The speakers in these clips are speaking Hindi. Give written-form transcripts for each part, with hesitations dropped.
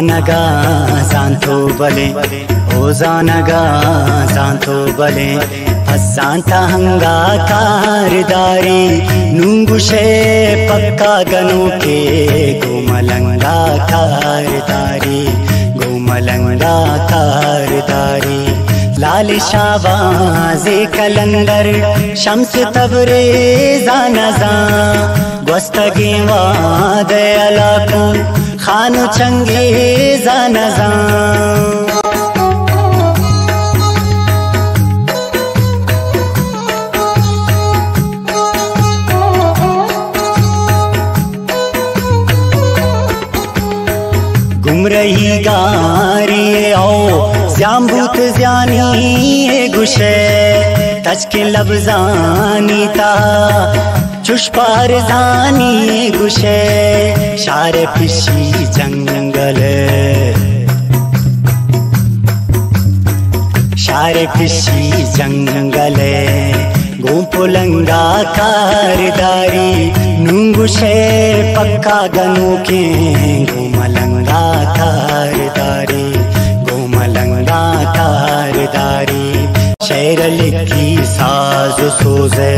जानगा जानतो बले ओ जानगा जानतो बले असांता हंगा कारदारी नुंगुशे पक्का गनो के गोमलंगा कारदारी गोमलंगा कारदारी लाल शाबाज़े कलंदर शम्स तबरेज़ा नज़ा गोस्तगे वादे अलाको खानो चंगेज़ा नज़ा गुमरही गारी आओ ज़्याम्बूत ज़्यानी गुशे तचके लबजानी ता चुष्पार जानी गुशे शारे पिशी जंगल शारे पिशी जंगल गोपुलंगा कारदारी नुंगुशे पक्का गनो के गोमलंगा कारदारी गोमलंगा कारदारी शेर लिखी साज सोजे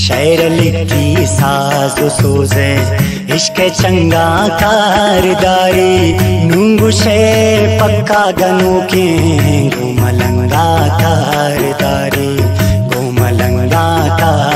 शेर लिखी साज सोजे इश्क चंगा कारदारी नुंगुशे पक्का गनो के गोमलंगा कारदारी गोमलंगा कार